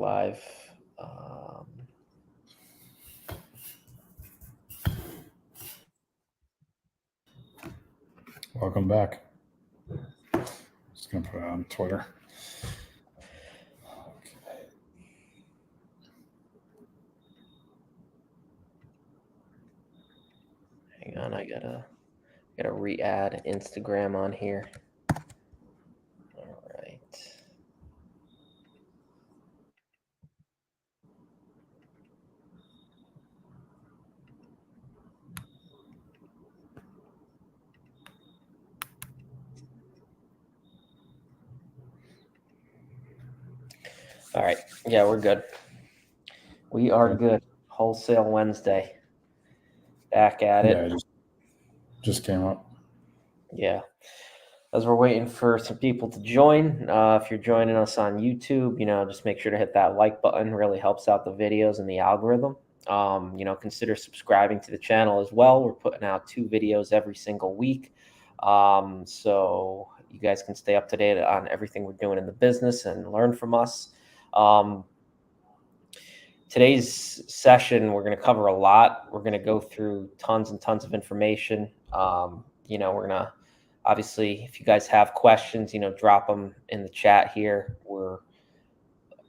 live. Welcome back. Just going to put it on Twitter. Okay. Hang on, I gotta re-add Instagram on here. All right. All right. Yeah, we're good. We are good. Wholesale Wednesday. Back at it. Yeah, it just came up. Yeah. As we're waiting for some people to join, if you're joining us on YouTube, just make sure to hit that like button. Really helps out the videos and the algorithm. Consider subscribing to the channel as well. We're putting out 2 videos every single week. So you guys can stay up to date on everything we're doing in the business and learn from us. Today's session, we're going to cover a lot. We're going to go through tons and tons of information. We're going to, obviously, if you guys have questions, drop them in the chat here. We're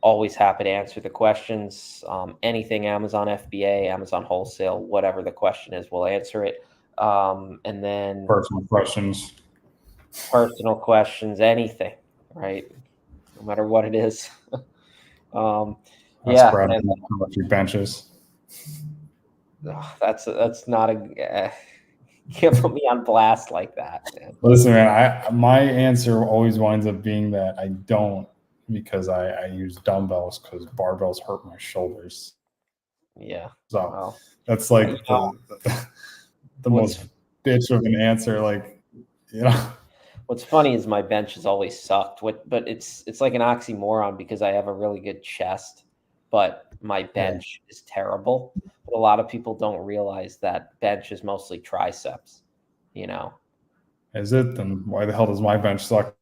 always happy to answer the questions. Anything Amazon FBA, Amazon Wholesale, whatever the question is, we'll answer it. And then Personal questions, anything, right? No matter what it is. Brad, how much your benches? That's not a. Can't put me on blast like that, man. Listen, man, my answer always winds up being that I don't, because I use dumbbells because barbells hurt my shoulders. Yeah. So that's like the most bitch of an answer. What's funny is my bench has always sucked. But it's like an oxymoron because I have a really good chest, but my bench is terrible. But a lot of people don't realize that bench is mostly triceps. Is it? Then why the hell does my bench suck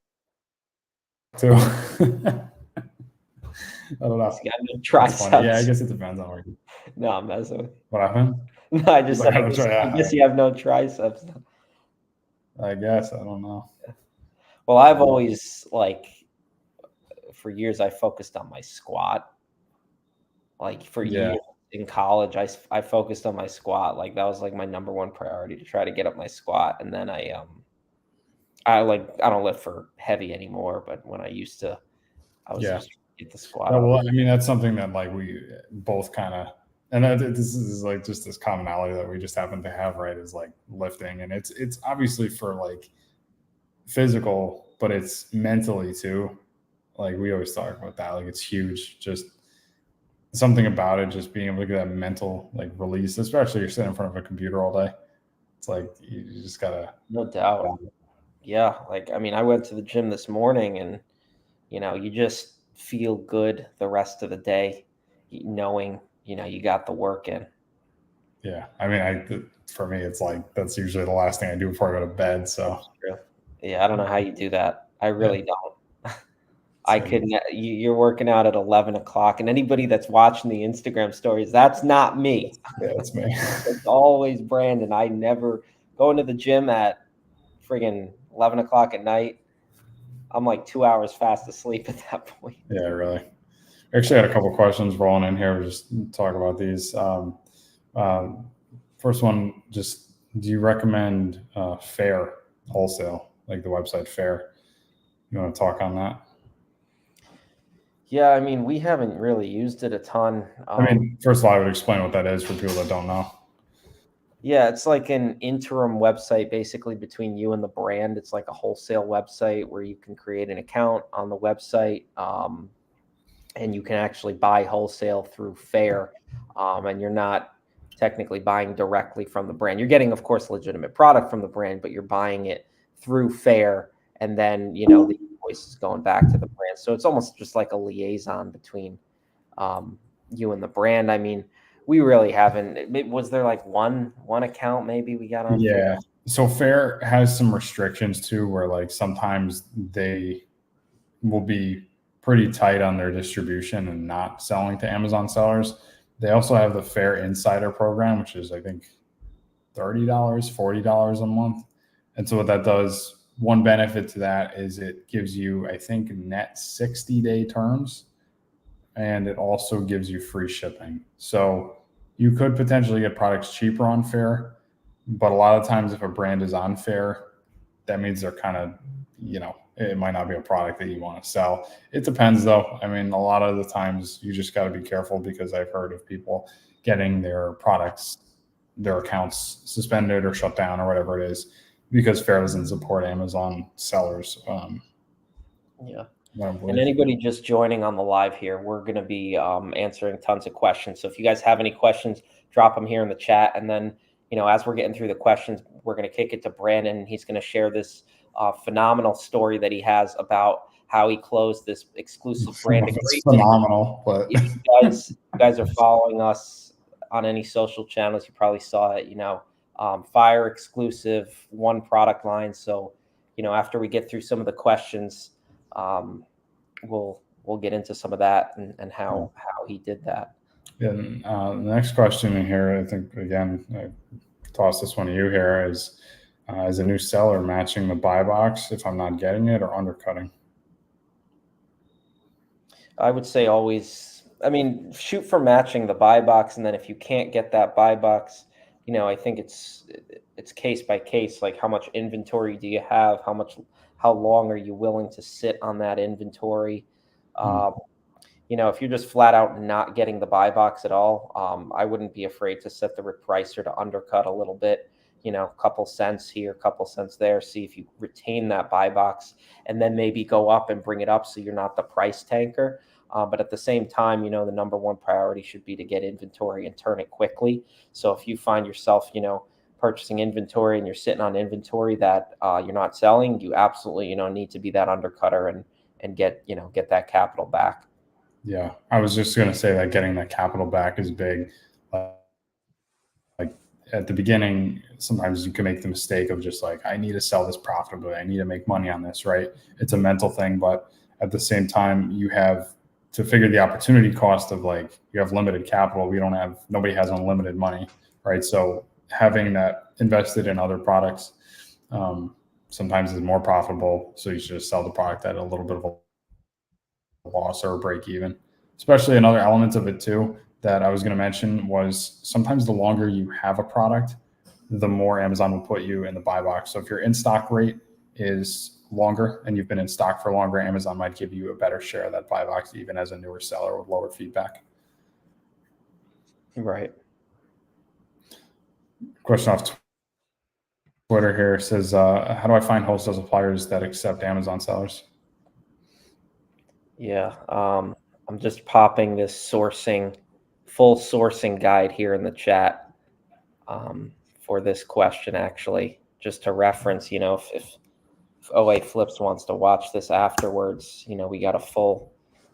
too? I don't know. Triceps. Yeah, I guess it depends on where you. No, I'm messing with you. What happened? No, I guess you have no triceps. I guess. I don't know. Well, I've always, for years, I focused on my squat. Years in college, I focused on my squat. That was my number one priority, to try to get up my squat. And then I don't lift for heavy anymore, but when I used to, I was just trying to get the squat. Well, I mean, that's something that we both kind of, and this is just this commonality that we just happen to have, right? Is lifting, and it's obviously for physical, but it's mentally too. We always talk about that. It's huge. Just something about it, just being able to get that mental release, especially you're sitting in front of a computer all day. It's you just gotta. No doubt. Yeah. I went to the gym this morning, and you just feel good the rest of the day, knowing you got the work in. Yeah, for me, it's that's usually the last thing I do before I go to bed. So yeah, I don't know how you do that. I really don't. I couldn't. You're working out at 11 o'clock, and anybody that's watching the Instagram stories, that's not me. Yeah, that's me. It's always Brandon. I never go into the gym at friggin' 11 o'clock at night. I'm 2 hours fast asleep at that point. Yeah, really. I actually had a couple of questions rolling in here. We'll just talk about these. First one, just do you recommend Fair Wholesale, the website Fair? You want to talk on that? Yeah, we haven't really used it a ton. First of all, I would explain what that is for people that don't know. Yeah, it's an interim website basically between you and the brand. It's a wholesale website where you can create an account on the website, and you can actually buy wholesale through Fair, and you're not technically buying directly from the brand. You're getting, of course, legitimate product from the brand, but you're buying it through Fair, and then the invoice is going back to the brand. So it's almost just like a liaison between you and the brand. We really haven't. Was there one account maybe we got on? Yeah. Fair? So Fair has some restrictions too, where sometimes they will be pretty tight on their distribution and not selling to Amazon sellers. They also have the Fair Insider program, which is, I think, $30, $40 a month. And so what that does, one benefit to that is it gives you, I think, net 60-day terms, and it also gives you free shipping. So you could potentially get products cheaper on Fair, but a lot of times if a brand is on Fair, that means they're kind of, it might not be a product that you want to sell. It depends though. I mean, a lot of the times you just got to be careful, because I've heard of people getting their products, their accounts suspended or shut down or whatever it is, because Fair doesn't support Amazon sellers. Yeah. And anybody just joining on the live here, we're going to be answering tons of questions. So if you guys have any questions, drop them here in the chat. And then, as we're getting through the questions, we're going to kick it to Brandon. He's going to share this phenomenal story that he has about how he closed this exclusive brand agreement. It's phenomenal. But if you guys are following us on any social channels, you probably saw it, Fire exclusive, one product line. So, after we get through some of the questions, we'll get into some of that and how he did that. Yeah, the next question in here, I think, again, I toss this one to you here, is a new seller matching the buy box if I'm not getting it, or undercutting? I would say always, shoot for matching the buy box. And then if you can't get that buy box, I think it's case by case. Like, how much inventory do you have? How long are you willing to sit on that inventory? If you're just flat out not getting the buy box at all, I wouldn't be afraid to set the repricer to undercut a little bit, a couple cents here, a couple cents there, see if you retain that buy box, and then maybe go up and bring it up so you're not the price tanker. But at the same time, the number one priority should be to get inventory and turn it quickly. So if you find yourself, purchasing inventory and you're sitting on inventory that you're not selling, you absolutely, need to be that undercutter and get that capital back. Yeah, I was just going to say that getting that capital back is big. Like at the beginning, sometimes you can make the mistake of just like, I need to sell this profitably. I need to make money on this, right? It's a mental thing, but at the same time, you have to figure the opportunity cost of, like, you have limited capital. Nobody has unlimited money, right? So having that invested in other products sometimes is more profitable. So you should just sell the product at a little bit of a loss or a break even. Especially another element of it too that I was going to mention was, sometimes the longer you have a product, the more Amazon will put you in the buy box. So if your in-stock rate is longer and you've been in stock for longer, Amazon might give you a better share of that buy box, even as a newer seller with lower feedback. Right. Question off Twitter here says, how do I find wholesale suppliers that accept Amazon sellers? Yeah, I'm just popping this full sourcing guide here in the chat for this question, actually, just to reference, if OA Flips wants to watch this afterwards, we got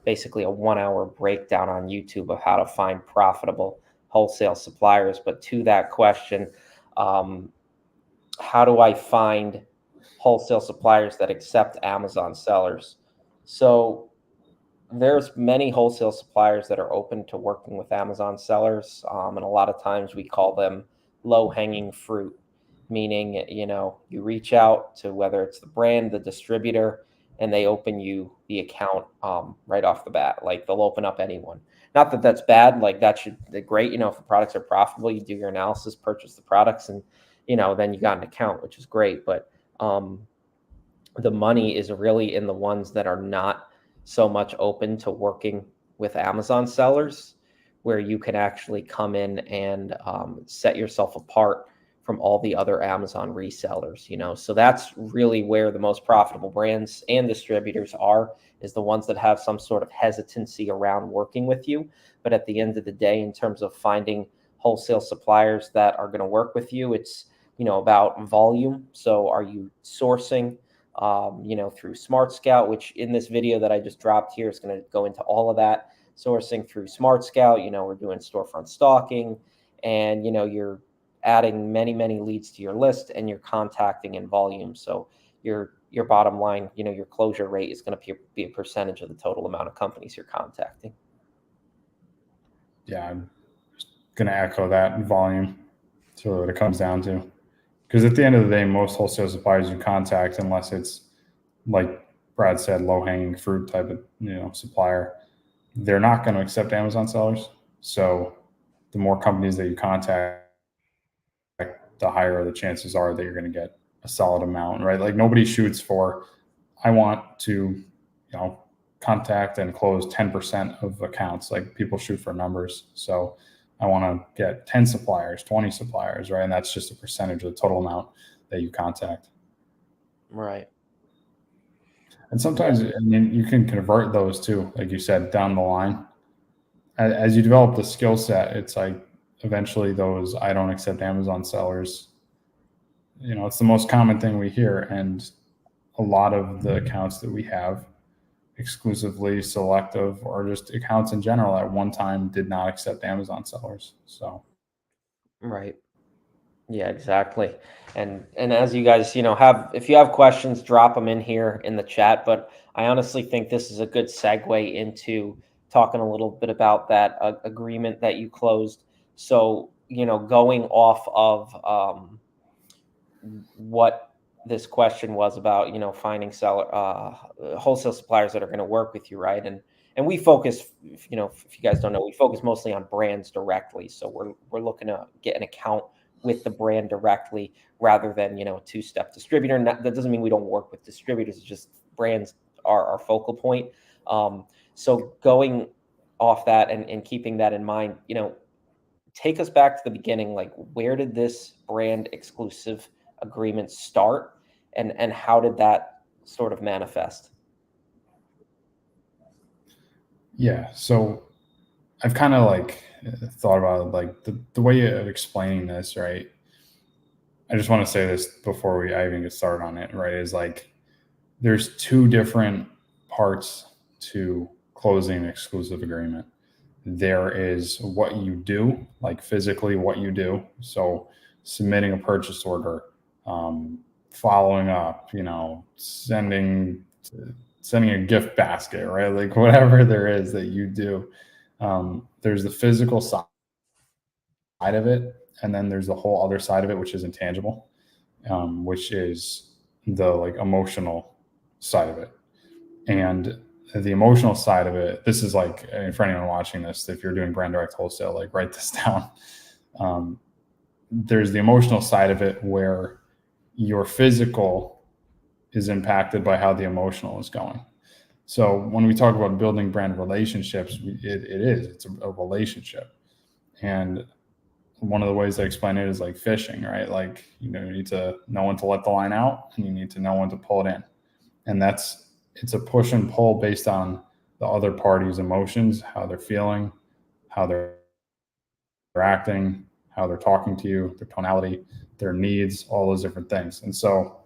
basically a 1-hour breakdown on YouTube of how to find profitable wholesale suppliers. But to that question, how do I find wholesale suppliers that accept Amazon sellers? So there's many wholesale suppliers that are open to working with Amazon sellers. And a lot of times we call them low-hanging fruit, meaning, you reach out to, whether it's the brand, the distributor, and they open you the account right off the bat. Like, they'll open up anyone. Not that that's bad. Like, that should be great. If the products are profitable, you do your analysis, purchase the products, and, then you got an account, which is great. But the money is really in the ones that are not so much open to working with Amazon sellers, where you can actually come in and set yourself apart from all the other Amazon resellers. So that's really where the most profitable brands and distributors is the ones that have some sort of hesitancy around working with you. But at the end of the day, in terms of finding wholesale suppliers that are going to work with you, it's, about volume. So are you sourcing through Smart Scout, which in this video that I just dropped here is going to go into all of that. Sourcing through Smart Scout, we're doing storefront stalking, and, you're adding many, many leads to your list, and you're contacting in volume. So you're your bottom line, your closure rate is going to be a percentage of the total amount of companies you're contacting. Yeah, I'm just going to echo that volume. So what it comes down to. Because at the end of the day, most wholesale suppliers you contact, unless it's like Brad said, low hanging fruit type of supplier, they're not going to accept Amazon sellers. So the more companies that you contact, the higher the chances are that you're going to get a solid amount, right? Like nobody shoots for, I want to, contact and close 10% of accounts. Like people shoot for numbers. So I want to get 10 suppliers, 20 suppliers, right? And that's just a percentage of the total amount that you contact. Right. And sometimes you can convert those too, like you said, down the line. As you develop the skill set, it's like eventually those I don't accept Amazon sellers, it's the most common thing we hear. And a lot of the accounts that we have, exclusively selective or just accounts in general, at one time did not accept Amazon sellers. So Right. Yeah, exactly. And as you guys, if you have questions, drop them in here in the chat. But I honestly think this is a good segue into talking a little bit about that agreement that you closed. So, going off of what this question was about, finding wholesale suppliers that are going to work with you, right? And we focus, if you guys don't know, we focus mostly on brands directly. So we're looking to get an account with the brand directly rather than a two-step distributor. And that doesn't mean we don't work with distributors. It's just brands are our focal point. So going off that and keeping that in mind, take us back to the beginning. Like, where did this brand exclusive agreement start, and how did that sort of manifest? Yeah, so I've kind of like thought about it, like the way of explaining this, right? I just want to say this before I even get started on it, right? Is like there's two different parts to closing an exclusive agreement. There is what you do, like physically what you do. So submitting a purchase order, following up, sending a gift basket, right? Like whatever there is that you do. There's the physical side of it, and then there's the whole other side of it, which is intangible, which is the like emotional side of it. And the emotional side of it, this is like, for anyone watching this, if you're doing brand direct wholesale, like write this down. There's the emotional side of it where your physical is impacted by how the emotional is going. So when we talk about building brand relationships, it's a relationship. And one of the ways I explain it is like fishing, right? Like, you need to know when to let the line out and you need to know when to pull it in. And it's a push and pull based on the other party's emotions, how they're feeling, how they're acting, how they're talking to you, their tonality, their needs, all those different things. And so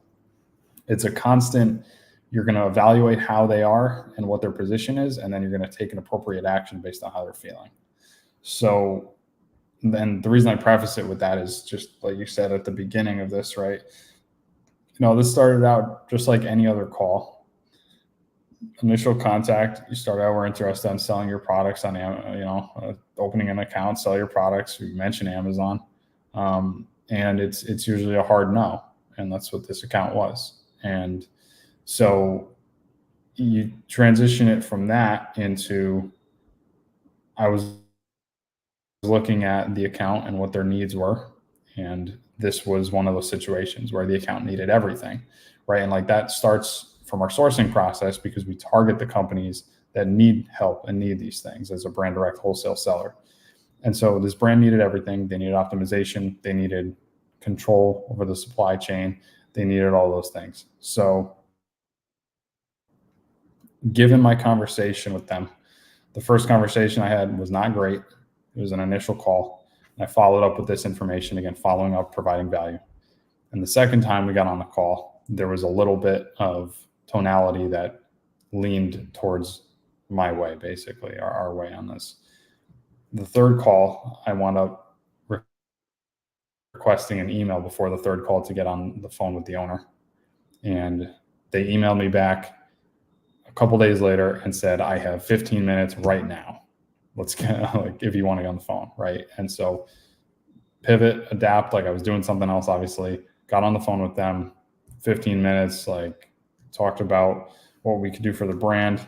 it's a constant, you're going to evaluate how they are and what their position is, and then you're going to take an appropriate action based on how they're feeling. So then the reason I preface it with that is just like you said at the beginning of this, right? This started out just like any other call. Initial contact, you start out, we're interested in selling your products on, opening an account, sell your products. We mention Amazon, and it's usually a hard no, and that's what this account was. And so you transition it from that into, I was looking at the account and what their needs were, and this was one of those situations where the account needed everything, right? And like that starts from our sourcing process, because we target the companies that need help and need these things as a brand direct wholesale seller. And so this brand needed everything. They needed optimization, they needed control over the supply chain, they needed all those things. So given my conversation with them, the first conversation I had was not great. It was an initial call. And I followed up with this information, again, following up, providing value. And the second time we got on the call, there was a little bit of tonality that leaned towards my way, basically, our way on this. The third call, I wound up requesting an email before the third call to get on the phone with the owner. And They emailed me back a couple days later and said, I have 15 minutes right now. Let's get, like, if you want to get on the phone, right? And so pivot, adapt, like I was doing something else, obviously, got on the phone with them, 15 minutes, like talked about what we could do for the brand.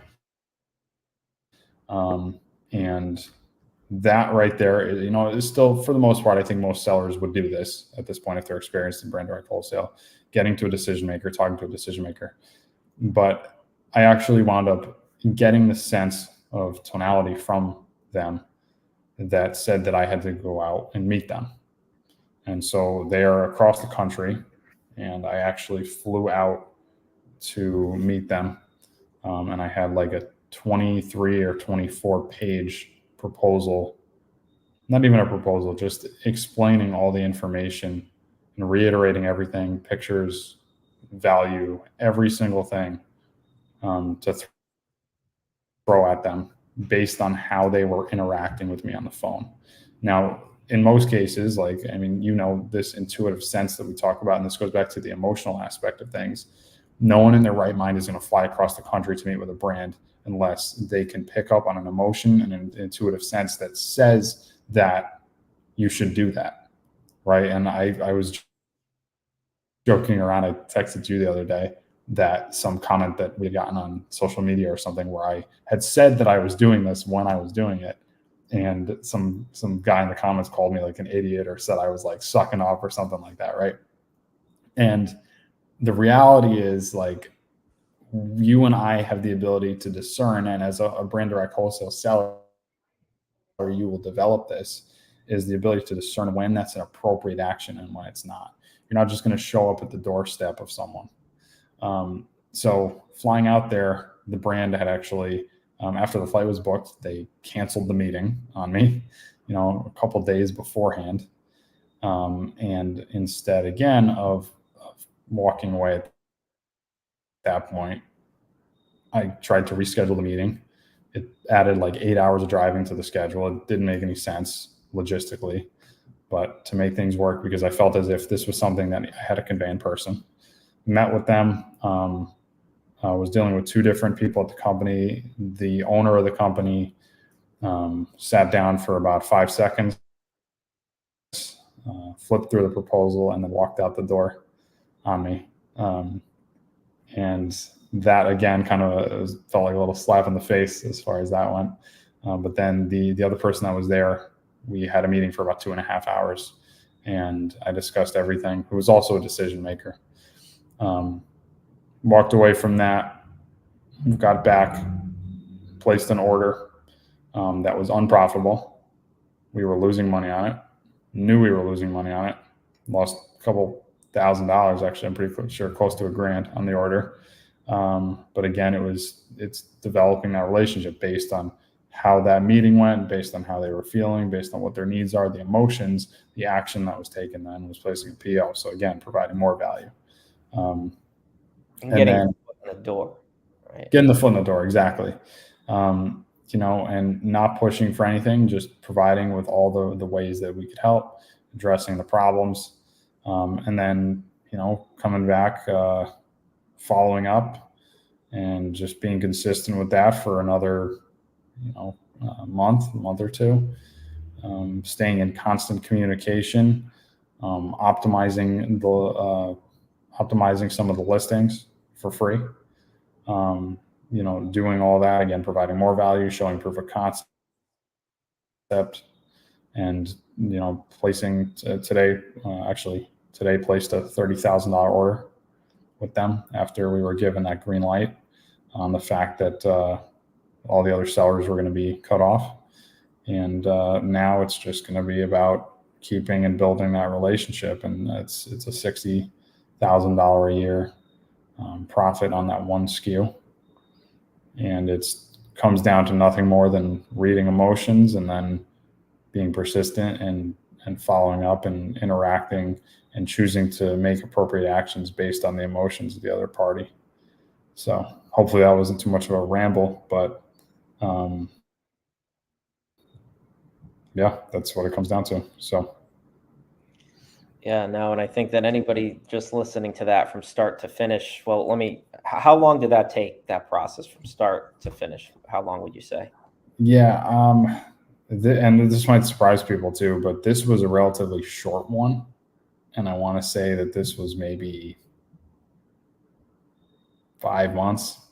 And that right there, you know, is still, for the most part, I think most sellers would do this at this point if they're experienced in brand direct wholesale, getting to a decision maker, talking to a decision maker. But I actually wound up getting the sense of tonality from them that said that I had to go out and meet them. And so they are across the country, and I actually flew out to meet them. And I had like a 23 or 24 page proposal, not even a proposal, just explaining all the information and reiterating everything, pictures, value, every single thing, to throw at them based on how they were interacting with me on the phone. Now, in most cases, like, I mean, you know, this intuitive sense that we talk about, and this goes back to the emotional aspect of things. No one in their right mind is going to fly across the country to meet with a brand unless they can pick up on an emotion and an intuitive sense that says that you should do that, right? And I was joking around. I texted you the other day that some comment that we had gotten on social media or something where I had said that I was doing this when I was doing it. And some guy in the comments called me like an idiot or said I was like sucking off or something like that, right? And the reality is, like, you and I have the ability to discern, and as a brand direct wholesale seller, you will develop this, is the ability to discern when that's an appropriate action and when it's not. You're not just going to show up at the doorstep of someone. So flying out there, the brand had actually, after the flight was booked, they canceled the meeting on me, you know, a couple of days beforehand. And instead, again, of walking away at that point, I tried to reschedule the meeting. It added like 8 hours of driving to the schedule. It didn't make any sense logistically, but to make things work, because I felt as if this was something that I had to convey in person. Met with them. I was dealing with two different people at the company. The owner of the company sat down for about 5 seconds, flipped through the proposal, and then walked out the door on me. And that, again, kind of felt like a little slap in the face as far as that went. But then the other person that was there, we had a meeting for about 2.5 hours, and I discussed everything. Who was also a decision maker. Walked away from that, got back, placed an order that was unprofitable. We were losing money on it, knew we were losing money on it, lost a couple $1,000, actually. I'm pretty sure close to $1,000 on the order. But again, it's developing that relationship based on how that meeting went, based on how they were feeling, based on what their needs are, the emotions, the action that was taken then was placing a PO. So again, providing more value. And getting the foot in the door, right? Getting the foot in the door, exactly. You know, and not pushing for anything, just providing with all the ways that we could help, addressing the problems, and then, you know, coming back, following up, and just being consistent with that for another, you know, month or two, staying in constant communication, optimizing some of the listings for free. You know, doing all that, again, providing more value, showing proof of concept, and, you know, placing today placed a $30,000 order with them after we were given that green light on the fact that all the other sellers were going to be cut off. And now it's just going to be about keeping and building that relationship. And it's a $60,000 a year profit on that one SKU. And it comes down to nothing more than reading emotions and then being persistent and following up and interacting and choosing to make appropriate actions based on the emotions of the other party. So hopefully that wasn't too much of a ramble, but yeah, that's what it comes down to. So. Yeah, no, and I think that anybody just listening to that from start to finish, well, How long did that take, that process from start to finish? How long would you say? Yeah. And this might surprise people too, but this was a relatively short one. And I want to say that this was maybe 5 months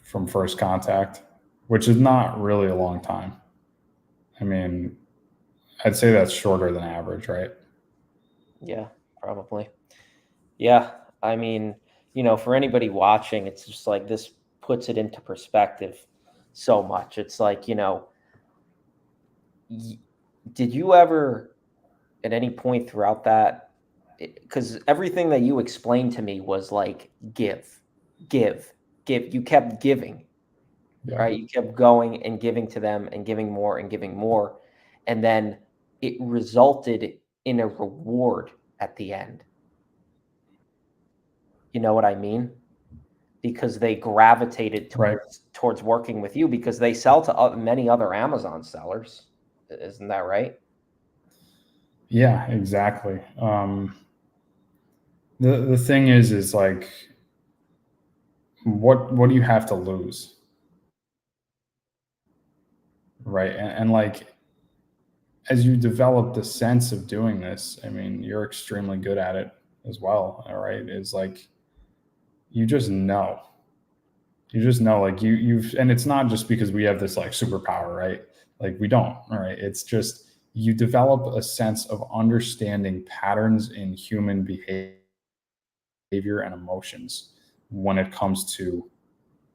from first contact, which is not really a long time. I mean, I'd say that's shorter than average, right? Yeah, probably. Yeah. I mean, for anybody watching, it's just like this puts it into perspective so much. It's like, y- did you ever at any point throughout that, because everything that you explained to me was like give, give, give. You kept giving, Yeah. right? You kept going and giving to them and giving more and giving more. And then it resulted in a reward at the end. You know what I mean? Because they gravitated Right. towards working with you because they sell to many other Amazon sellers. Isn't that right? Yeah, exactly. The thing is like, what do you have to lose, right? And like, as you develop the sense of doing this, I mean, you're extremely good at it as well. All right, is like, you just know, like you've, and it's not just because we have this like superpower, right? Like, we don't. All right, it's just you develop a sense of understanding patterns in human behavior and emotions when it comes to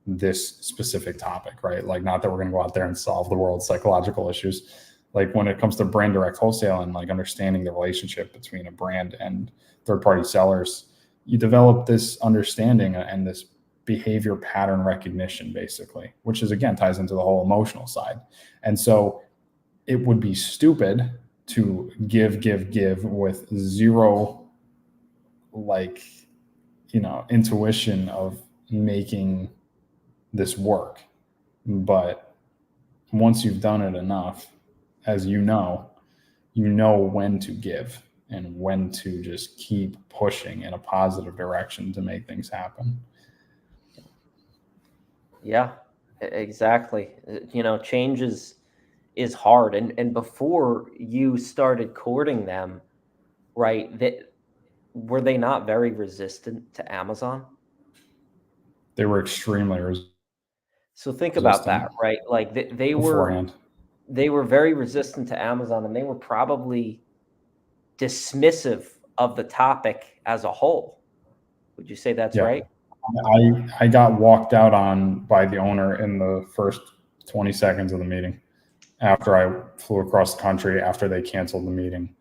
this specific topic, right? Like, not that we're going to go out there and solve the world's psychological issues. Like, when it comes to brand direct wholesale and like understanding the relationship between a brand and third party sellers, you develop this understanding and this behavior pattern recognition, basically, which is, again, ties into the whole emotional side. And so it would be stupid to give with zero, like, intuition of making this work. But once you've done it enough, as you know when to give and when to just keep pushing in a positive direction to make things happen. Yeah, exactly. Change is hard. And before you started courting them, right? That were they not very resistant to Amazon? They were extremely So think about resistant that, right? Like beforehand. they were very resistant to Amazon, and they were probably dismissive of the topic as a whole. Would you say that's Yeah. right? I got walked out on by the owner in the first 20 seconds of the meeting after I flew across the country after they canceled the meeting.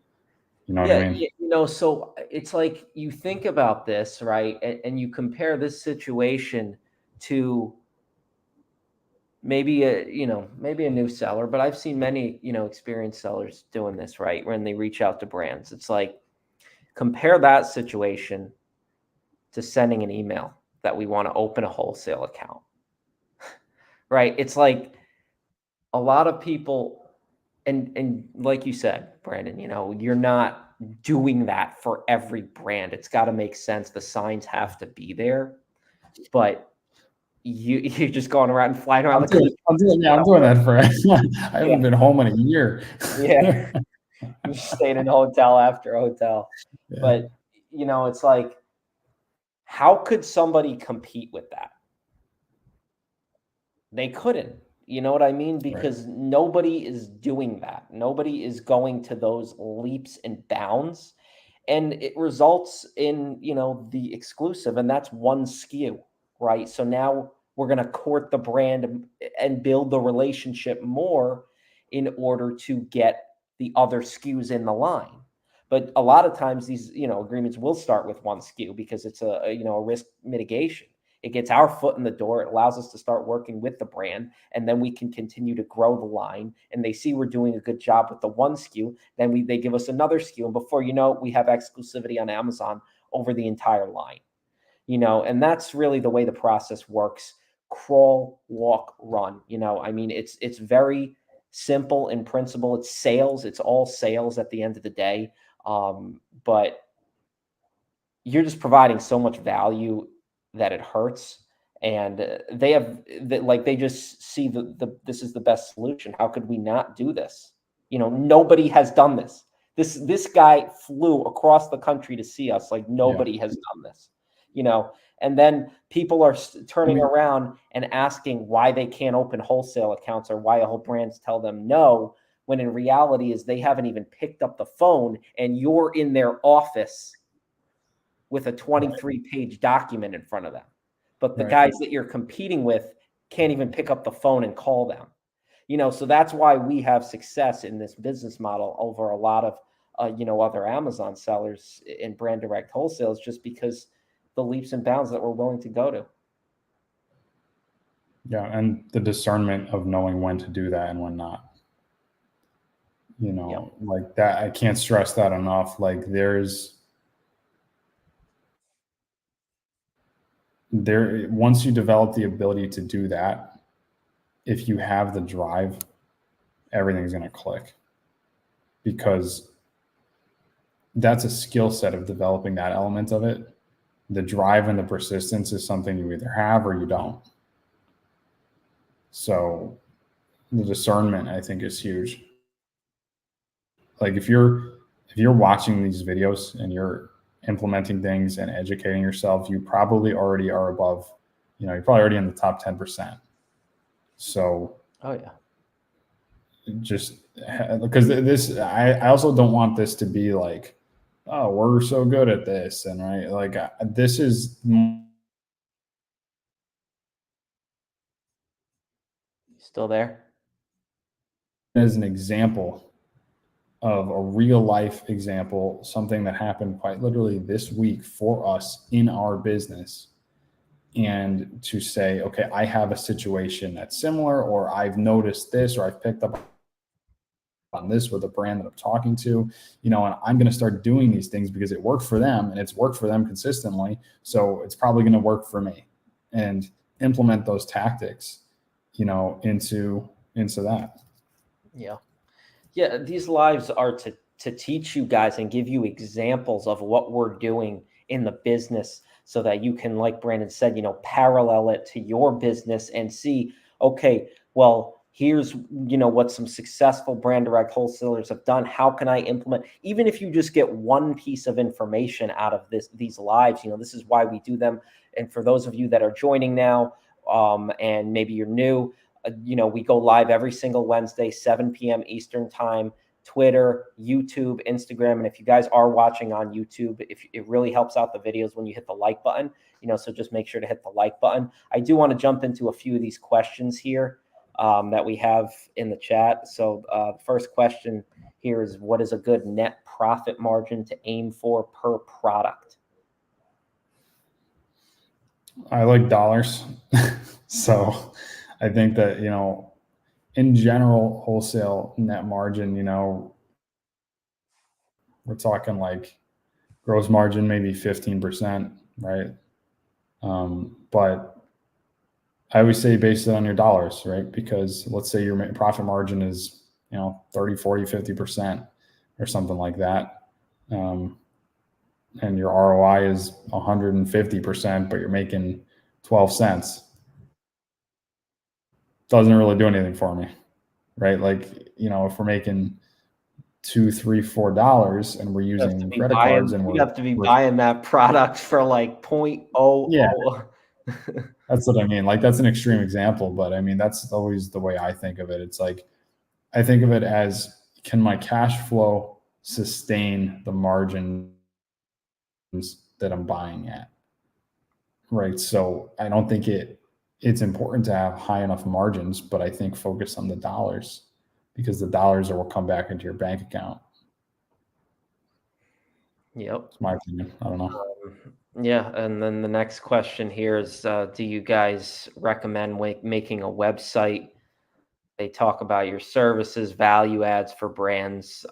You know what I Yeah, mean? so it's like you think about this, right? And you compare this situation to maybe a new seller, but I've seen many, experienced sellers doing this, right? When they reach out to brands. It's like compare that situation to sending an email that we want to open a wholesale account, right? It's like a lot of people, and like you said, Brandon, you're not doing that for every brand. It's got to make sense. The signs have to be there, but you're just going around and flying around the country. I'm doing that for. I Yeah, haven't been home in a year. yeah. You stayed in hotel after hotel, Yeah. but it's like, how could somebody compete with that? They couldn't. You know what I mean? Right. Because nobody is doing that. Nobody is going to those leaps and bounds. And it results in, the exclusive, and that's one SKU, right? So now we're going to court the brand and build the relationship more in order to get the other SKUs in the line. But a lot of times these, agreements will start with one SKU because it's a risk mitigation. It gets our foot in the door. It allows us to start working with the brand, and then we can continue to grow the line. And they see we're doing a good job with the one SKU. Then they give us another SKU, and before you know it, we have exclusivity on Amazon over the entire line. And that's really the way the process works. Crawl, walk, run. I mean, it's very simple in principle. It's sales. It's all sales at the end of the day. But you're just providing so much value that it hurts, and they just see this is the best solution. How could we not do this? Nobody has done this. This guy flew across the country to see us. Like, Yeah. nobody has done this. you know and then people are I turning mean, around and asking why they can't open wholesale accounts, or why whole brands tell them no, when in reality is they haven't even picked up the phone, and you're in their office with a 23-page document in front of them. But the right. guys that you're competing with can't even pick up the phone and call them. So that's why we have success in this business model over a lot of other Amazon sellers in brand direct wholesale, is just because the leaps and bounds that we're willing to go to. Yeah. And the discernment of knowing when to do that and when not. Yep. Like that, I can't stress that enough. Like once you develop the ability to do that, if you have the drive, everything's going to click, because that's a skill set of developing that element of it. The drive and the persistence is something you either have or you don't. So the discernment, I think, is huge. Like if you're watching these videos and you're implementing things and educating yourself, you probably already are above, you're probably already in the top 10%. So Oh yeah. just because I also don't want this to be like, oh, we're so good at this, and right, like this is Still there? as an example of a real life example, something that happened quite literally this week for us in our business. And to say, okay, I have a situation that's similar, or I've noticed this, or I've picked up on this with a brand that I'm talking to, and I'm going to start doing these things because it worked for them and it's worked for them consistently. So it's probably going to work for me, and implement those tactics, into that. Yeah. Yeah, these lives are to teach you guys and give you examples of what we're doing in the business, so that you can, like Brandon said, parallel it to your business and see, okay, well, here's, what some successful brand direct wholesalers have done. How can I implement, even if you just get one piece of information out of these lives, this is why we do them. And for those of you that are joining now, and maybe you're new, we go live every single Wednesday, 7 p.m. Eastern time, Twitter, YouTube, Instagram. And if you guys are watching on YouTube, if it really helps out the videos when you hit the like button, so just make sure to hit the like button. I do want to jump into a few of these questions here that we have in the chat. So the first question here is, what is a good net profit margin to aim for per product? I like dollars. So I think that, in general, wholesale net margin, we're talking like gross margin, maybe 15%, right? But I always say base it on your dollars, right? Because let's say your profit margin is, 30, 40, 50% or something like that. And your ROI is 150%, but you're making 12 cents. Doesn't really do anything for me, right? Like, if we're making $2, $3, $4 and we're using credit cards, and you have to be buying that product for like 0.00. Yeah, that's what I mean. Like, that's an extreme example, but I mean, that's always the way I think of it. It's like, I think of it as, can my cash flow sustain the margins that I'm buying at? Right. So I don't think it's important to have high enough margins, but I think focus on the dollars, because the dollars will come back into your bank account. Yep. It's my opinion. I don't know. Yeah, and then the next question here is, do you guys recommend making a website? They talk about your services, value adds for brands.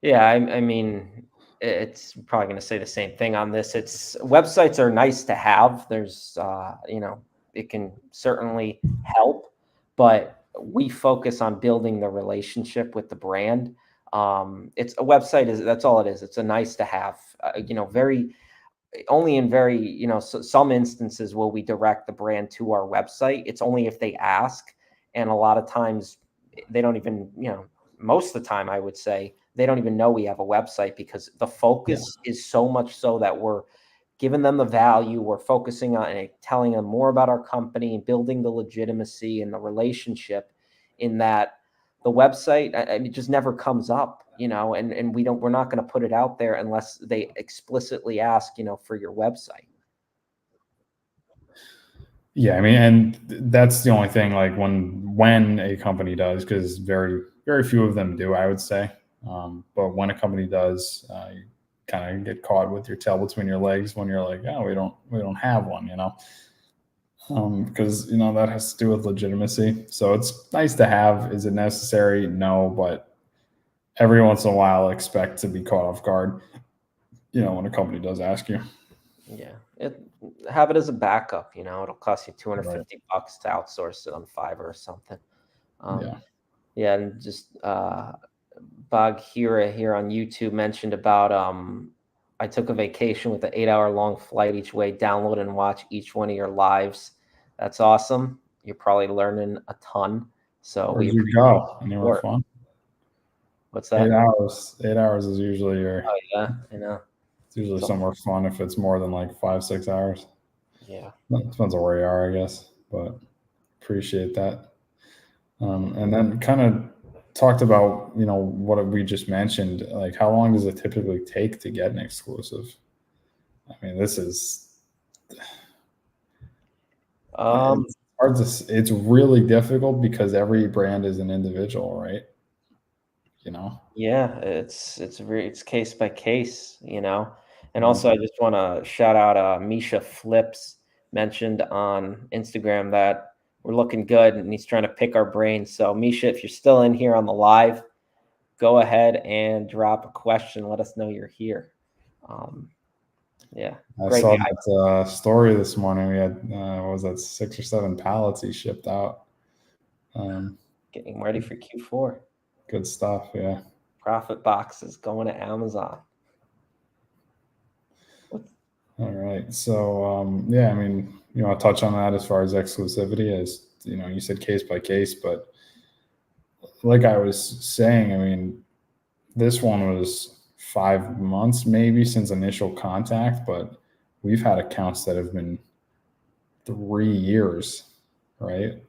Yeah, I mean, it's probably going to say the same thing on this. Websites are nice to have. There's, it can certainly help, but we focus on building the relationship with the brand. It's a website that's all it is. It's a nice to have, very only in very, some instances will we direct the brand to our website. It's only if they ask. And a lot of times they don't even, most of the time I would say they don't even know we have a website, because the focus is so much so that we're giving them the value. We're focusing on and telling them more about our company and building the legitimacy and the relationship, in that the website, it just never comes up, and we're not going to put it out there unless they explicitly ask, for your website. Yeah, I mean, and that's the only thing, like when a company does, because very very few of them do, I would say. But when a company does, you kind of get caught with your tail between your legs when you're like, oh, we don't have one, because that has to do with legitimacy. So it's nice to have. Is it necessary? No, but every once in a while, expect to be caught off guard. When a company does ask you. Yeah, have it as a backup. It'll cost you $250 to outsource it on Fiverr or something. Yeah. Yeah, and just Baghira here on YouTube mentioned about I took a vacation with an 8-hour long flight each way. Download and watch each one of your lives. That's awesome. You're probably learning a ton. So Where'd you go? Anywhere support. fun? What's that? 8 hours. 8 hours is usually Oh yeah, I know. It's usually somewhere fun if it's more than like 5-6 hours. Yeah. It depends on where you are, I guess, but appreciate that. And then kind of talked about, what we just mentioned, like how long does it typically take to get an exclusive? I mean, this is it's hard to, it's really difficult because every brand is an individual, right? Yeah, it's case by case, And also, I just want to shout out Misha Flips mentioned on Instagram that we're looking good, and he's trying to pick our brains. So Misha, if you're still in here on the live, go ahead and drop a question. Let us know you're here. Yeah, I great saw guy. that story this morning. We had what was that, 6 or 7 pallets he shipped out. Getting ready for Q4. Good stuff. Yeah. Profit boxes going to Amazon. All right. So yeah, I mean, you want to touch on that as far as exclusivity, as you said case by case, but like I was saying, I mean, this one was 5 months maybe since initial contact, but we've had accounts that have been 3 years, right?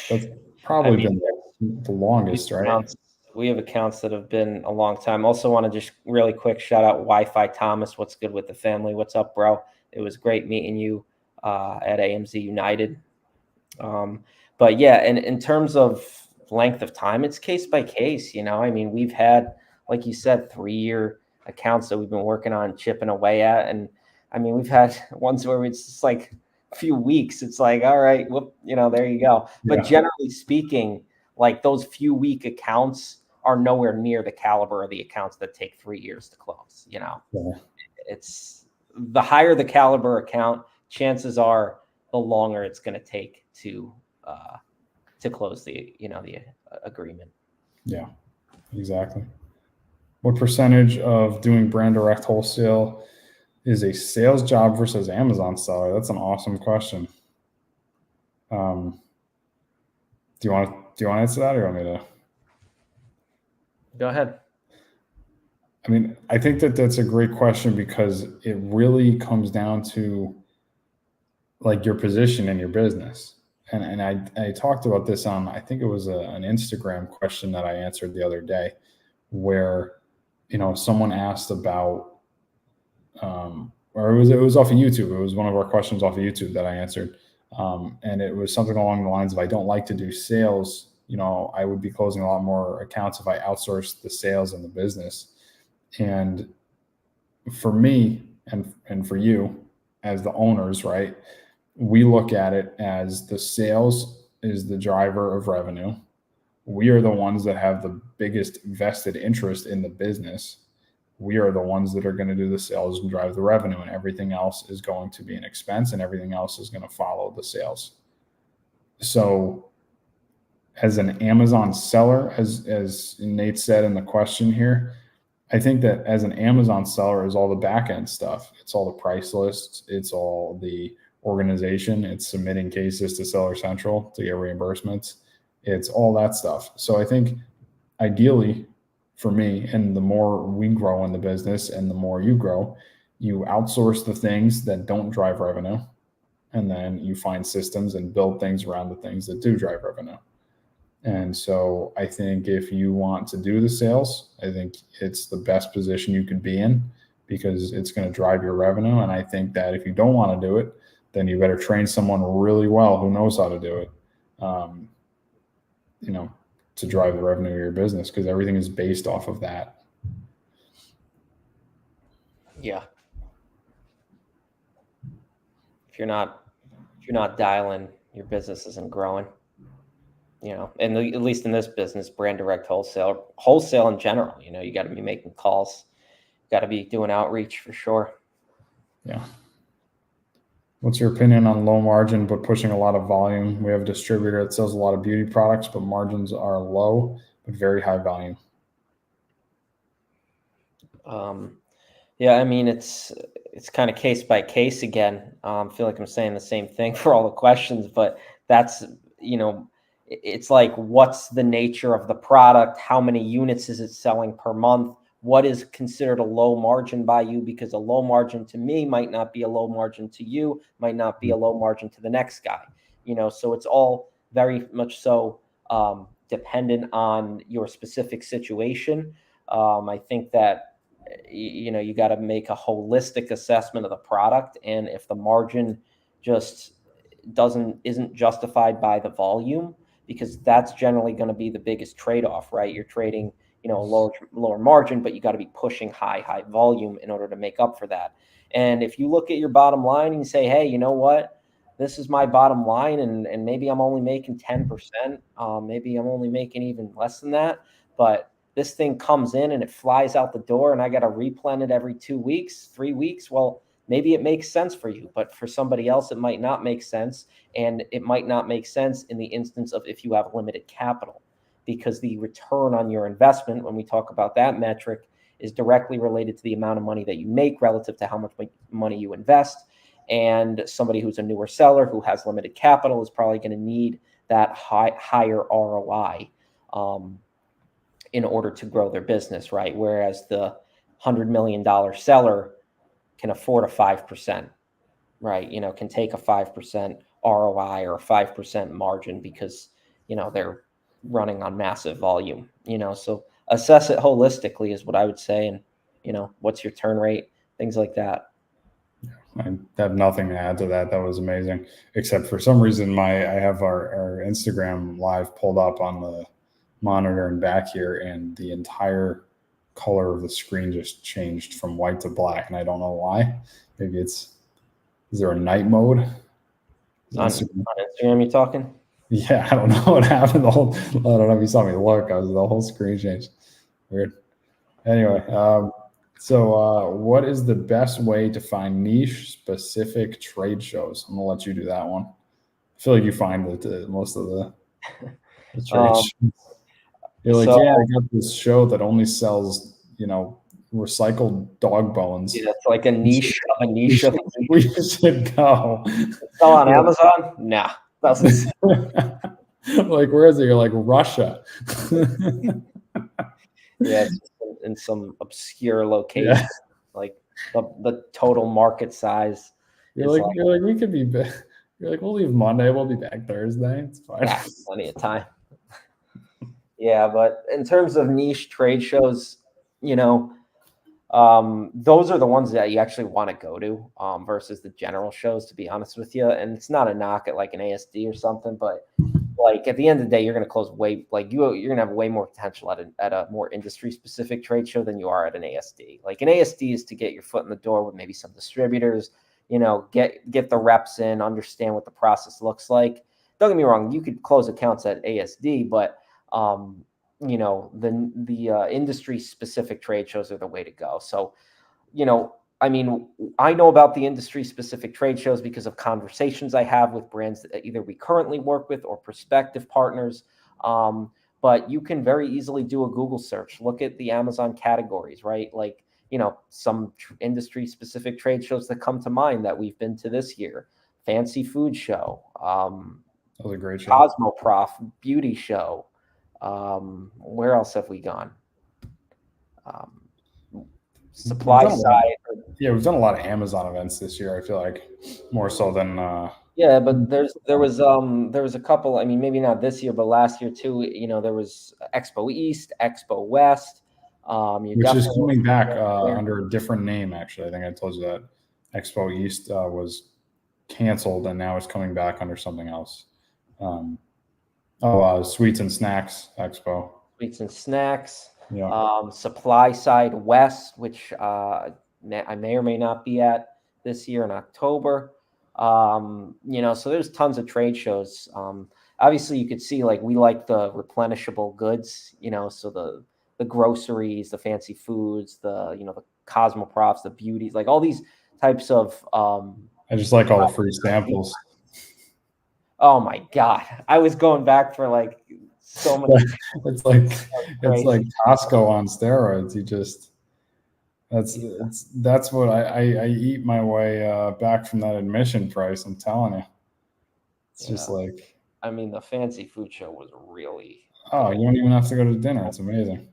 That's probably been the longest, right? We have accounts that have been a long time. Also want to just really quick shout out Wi-Fi Thomas. What's good with the family? What's up, bro? It was great meeting you at AMZ United. But yeah, and in terms of length of time, it's case by case. I mean, we've had, like you said, 3-year accounts that we've been working on, chipping away at, and I mean, we've had ones where it's just like a few weeks. It's like, all right, whoop, there you go. But generally speaking, like those few week accounts are nowhere near the caliber of the accounts that take 3 years to close. It's the higher the caliber account, chances are the longer it's going to take to close the agreement. Yeah, exactly. What percentage of doing brand direct wholesale is a sales job versus Amazon seller? That's an awesome question. Do you want to answer that, or you want me to? Go ahead. I mean, I think that's a great question because it really comes down to like your position in your business. And I talked about this on, I think it was an Instagram question that I answered the other day, where someone asked about, or it was off of YouTube. It was one of our questions off of YouTube that I answered, and it was something along the lines of, I don't like to do sales. I would be closing a lot more accounts if I outsourced the sales and the business. And for me and for you as the owners, right, we look at it as the sales is the driver of revenue. We are the ones that have the biggest vested interest in the business. We are the ones that are going to do the sales and drive the revenue, and everything else is going to be an expense, and everything else is going to follow the sales. So as an Amazon seller, as Nate said in the question here, I think that as an Amazon seller is all the back end stuff. It's all the price lists. It's all the organization. It's submitting cases to Seller Central to get reimbursements. It's all that stuff. So I think ideally for me, and the more we grow in the business and the more you grow, you outsource the things that don't drive revenue. And then you find systems and build things around the things that do drive revenue. And so I think if you want to do the sales, I think it's the best position you could be in because it's going to drive your revenue. And I think that if you don't want to do it, then you better train someone really well who knows how to do it, to drive the revenue of your business, because everything is based off of that. Yeah. If you're not dialing, your business isn't growing. And at least in this business, brand direct wholesale in general, you got to be making calls, got to be doing outreach for sure. Yeah. What's your opinion on low margin but pushing a lot of volume? We have a distributor that sells a lot of beauty products, but margins are low but very high volume. Yeah, I mean it's kind of case by case again. I feel like I'm saying the same thing for all the questions, but that's it's like, what's the nature of the product? How many units is it selling per month? What is considered a low margin by you? Because a low margin to me might not be a low margin to you, might not be a low margin to the next guy. So it's all very much so dependent on your specific situation. I think that you got to make a holistic assessment of the product, and if the margin just isn't justified by the volume, because that's generally going to be the biggest trade-off, right? You're trading, a lower margin, but you got to be pushing high volume in order to make up for that. And if you look at your bottom line and you say, hey, you know what? This is my bottom line, and maybe I'm only making 10%. Maybe I'm only making even less than that. But this thing comes in and it flies out the door, and I got to replen it every 2 weeks, 3 weeks. Well, maybe it makes sense for you, but for somebody else, it might not make sense. And it might not make sense in the instance of if you have limited capital, because the return on your investment, when we talk about that metric, is directly related to the amount of money that you make relative to how much money you invest. And somebody who's a newer seller who has limited capital is probably going to need that higher ROI in order to grow their business, right? Whereas the $100 million seller can afford a 5%, right? Can take a 5% ROI or a 5% margin because, they're running on massive volume, so assess it holistically is what I would say. And, what's your turn rate, things like that. I have nothing to add to that. That was amazing, except for some reason, I have our Instagram live pulled up on the monitor and back here, and the entire color of the screen just changed from white to black, and I don't know why. Maybe is there a night mode on Instagram you're talking? Yeah, I don't know what happened. I don't know if you saw me look. The whole screen changed. Weird. Anyway, so what is the best way to find niche specific trade shows? I'm gonna let you do that one. I feel like you find most of the trade shows. You're like, yeah, I got this show that only sells, recycled dog bones. Yeah, it's like a niche of a niche of a niche. We should go. Sell on Amazon? Nah, doesn't. Like, where is it? You're like, Russia. Yeah, it's in some obscure location. Yeah. Like the total market size. You're like, we could be. You're like, we'll leave Monday. We'll be back Thursday. It's fine. Yeah, plenty of time. Yeah, but in terms of niche trade shows, those are the ones that you actually want to go to versus the general shows, to be honest with you. And it's not a knock at like an ASD or something, but like at the end of the day, you're going to close you're going to have way more potential at a more industry specific trade show than you are at an ASD. Like an ASD is to get your foot in the door with maybe some distributors, get the reps in, understand what the process looks like. Don't get me wrong, you could close accounts at ASD, but the industry specific trade shows are the way to go. So, I mean, I know about the industry specific trade shows because of conversations I have with brands that either we currently work with or prospective partners. but you can very easily do a Google search. Look at the Amazon categories, right? Like, some industry specific trade shows that come to mind that we've been to this year. Fancy Food Show, That was a great show. Cosmoprof Beauty Show. Where else have we gone? Supply side. Yeah, we've done a lot of Amazon events this year. I feel like more so than Yeah, but there was a couple. I mean, maybe not this year, but last year too. There was Expo East, Expo West. Which is coming back under a different name. Actually, I think I told you that Expo East was canceled, and now it's coming back under something else. Sweets and Snacks Expo. Sweets and Snacks. Yeah. Supply Side West, which I may or may not be at this year in October. So there's tons of trade shows. Obviously, you could see like we like the replenishable goods. So the groceries, the fancy foods, the the Cosmoprofs, the beauties, like all these types of. I just like all the free samples. Oh my God. I was going back for like so many. It's like Costco on steroids. That's what I eat my way back from that admission price. I'm telling you. It's just like, I mean, the fancy food show was really. Oh, you don't even have to go to dinner. It's amazing.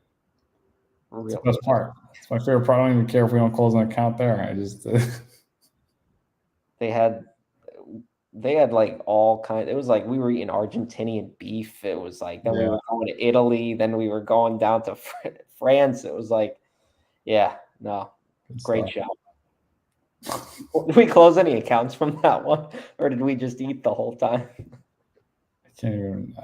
Really? It's the best part. It's my favorite part. I don't even care if we don't close an account there. I just They had like all kinds. It was like we were eating Argentinian beef. It was like then we were going to Italy. Then we were going down to France. It was like, great show. Did we close any accounts from that one, or did we just eat the whole time? I can't even.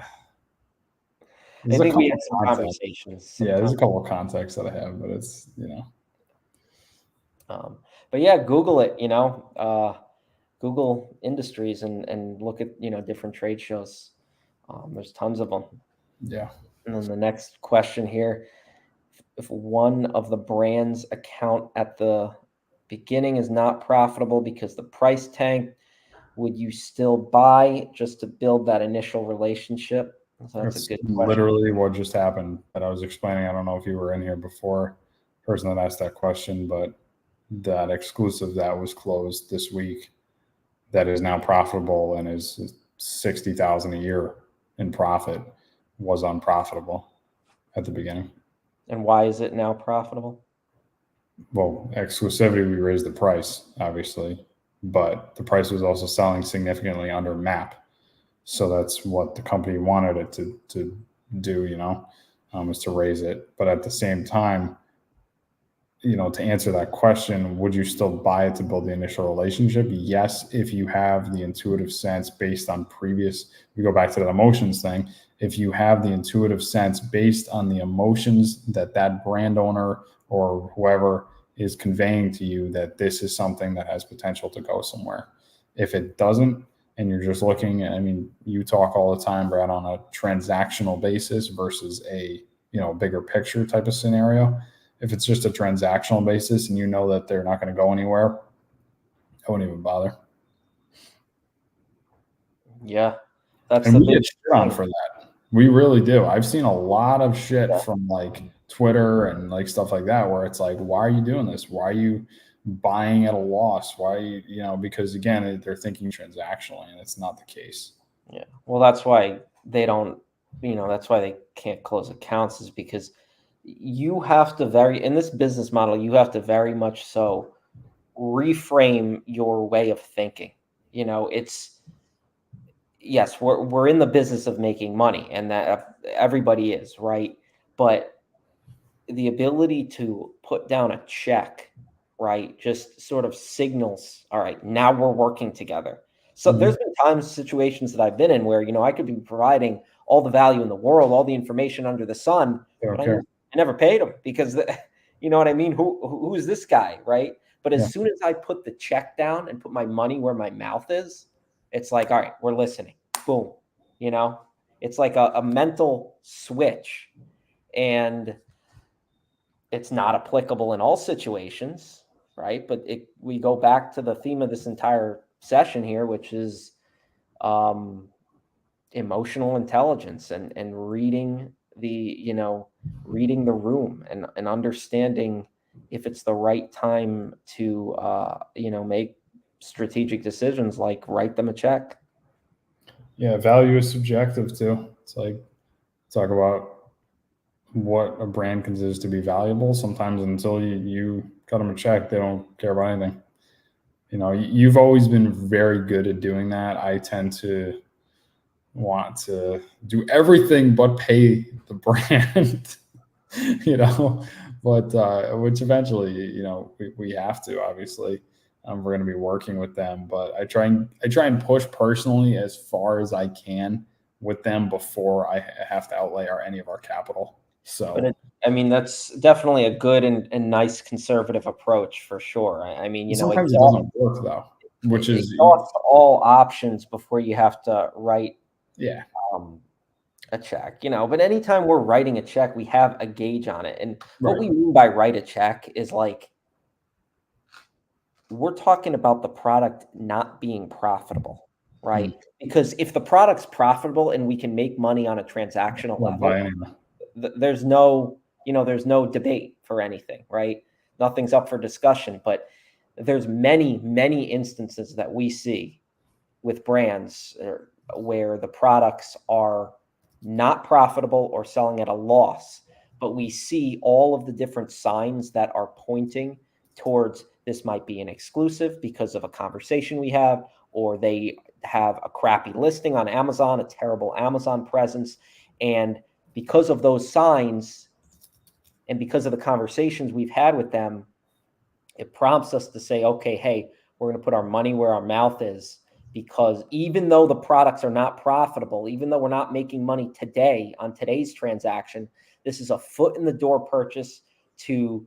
I think we had some conversations. Yeah, there's a couple of contacts that I have, but it's But yeah, Google it. Google Industries and look at different trade shows. There's tons of them. Yeah. And then the next question here: if one of the brand's account at the beginning is not profitable because the price tanked, would you still buy just to build that initial relationship? So that's a good question. Literally what just happened that I was explaining. I don't know if you were in here before, person that asked that question, but that exclusive that was closed this week that is now profitable and is 60,000 a year in profit was unprofitable at the beginning. And why is it now profitable? Well, exclusivity, we raised the price, obviously, but the price was also selling significantly under MAP. So that's what the company wanted it to do, is to raise it. But at the same time, to answer that question, would you still buy it to build the initial relationship? Yes, if you have the intuitive sense based on we go back to that emotions thing. If you have the intuitive sense based on the emotions that brand owner or whoever is conveying to you that this is something that has potential to go somewhere. If it doesn't, and you're just looking, you talk all the time, Brad, on a transactional basis versus a, bigger picture type of scenario. If it's just a transactional basis and you know that they're not going to go anywhere, I wouldn't even bother. Yeah. And we get shit on for that. We really do. I've seen a lot of shit from like Twitter and like stuff like that, where it's like, why are you doing this? Why are you buying at a loss? Why, because again, they're thinking transactionally and it's not the case. Yeah. Well, that's why they don't, that's why they can't close accounts, is because you have to in this business model, you have to very much so reframe your way of thinking. Yes, we're in the business of making money, and that everybody is, right? But the ability to put down a check, right, just sort of signals, all right, now we're working together. So there's been situations that I've been in where, I could be providing all the value in the world, all the information under the sun, but I never paid them because, you know what I mean? Who's this guy, right? But as soon as I put the check down and put my money where my mouth is, it's like, all right, we're listening. Boom. It's like a mental switch, and it's not applicable in all situations, right? But we go back to the theme of this entire session here, which is emotional intelligence and reading the reading the room and understanding if it's the right time to make strategic decisions, like write them a check. Yeah, value is subjective too. It's like talk about what a brand considers to be valuable. Sometimes until you cut them a check, they don't care about anything. You've always been very good at doing that. I tend to want to do everything but pay the brand, but which eventually, we have to, obviously. We're going to be working with them, but I try and push personally as far as I can with them before I have to outlay any of our capital. So, that's definitely a good and nice conservative approach for sure. I mean, sometimes it doesn't work though, which is exhaust all options before you have to write a check, but anytime we're writing a check, we have a gauge on it. And what we mean by write a check is like, we're talking about the product not being profitable, right? Because if the product's profitable and we can make money on a transactional level, there's no debate for anything, right? Nothing's up for discussion. But there's many, many instances that we see with brands where the products are not profitable or selling at a loss, but we see all of the different signs that are pointing towards this might be an exclusive because of a conversation we have, or they have a crappy listing on Amazon, a terrible Amazon presence. And because of those signs and because of the conversations we've had with them, it prompts us to say, okay, hey, we're going to put our money where our mouth is, because even though the products are not profitable, even though we're not making money today on today's transaction, this is a foot in the door purchase to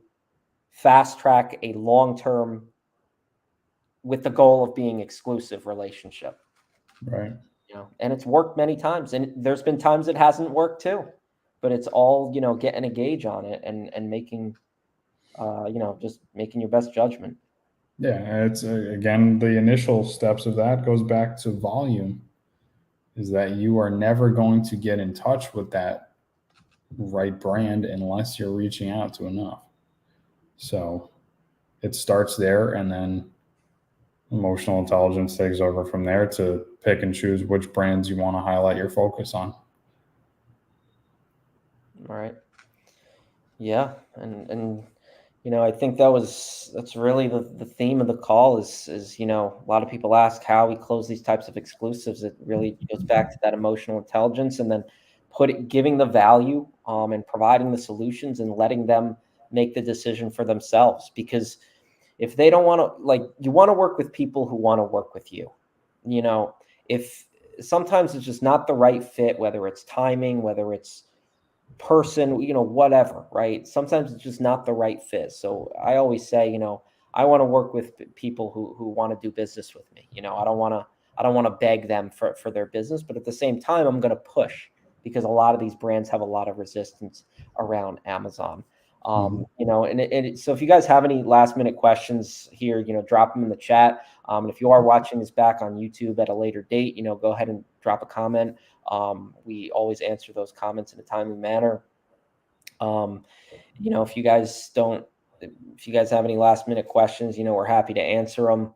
fast track a long-term, with the goal of being exclusive relationship. Right. And it's worked many times, and there's been times it hasn't worked too, but it's all, getting a gauge on it and making, just making your best judgment. Yeah. It's again, the initial steps of that goes back to volume, is that you are never going to get in touch with that right brand unless you're reaching out to enough. So it starts there, and then emotional intelligence takes over from there to pick and choose which brands you want to highlight your focus on. All right. Yeah. And I think that's really the theme of the call is, a lot of people ask how we close these types of exclusives. It really goes back to that emotional intelligence, and then giving the value, and providing the solutions and letting them make the decision for themselves. Because if they don't want to, you want to work with people who want to work with you. If sometimes it's just not the right fit, whether it's timing, whether it's person, whatever, right? Sometimes it's just not the right fit. So I always say, I want to work with people who want to do business with me. I don't want to beg them for their business, but at the same time, I'm going to push, because a lot of these brands have a lot of resistance around Amazon. So if you guys have any last minute questions here, drop them in the chat. And if you are watching this back on YouTube at a later date, go ahead and drop a comment. We always answer those comments in a timely manner. If you guys have any last minute questions, we're happy to answer them.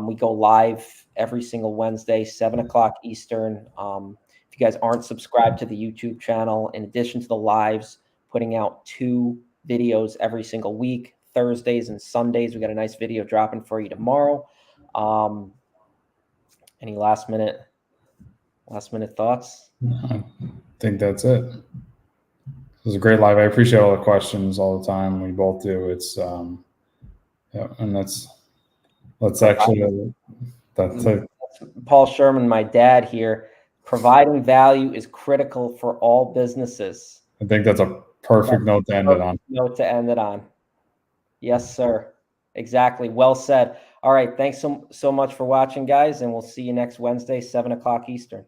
We go live every single Wednesday, 7:00 Eastern. If you guys aren't subscribed to the YouTube channel, in addition to the lives, putting out 2 videos every single week, Thursdays and Sundays. We got a nice video dropping for you tomorrow. Any last minute thoughts? I think that's it. It was a great live. I appreciate all the questions all the time. We both do. It's and that's actually that's Paul Sherman, my dad here. Providing value is critical for all businesses. I think that's a perfect note to end it on. Yes, sir. Exactly. Well said. All right. Thanks so much for watching, guys, and we'll see you next Wednesday, 7:00 Eastern.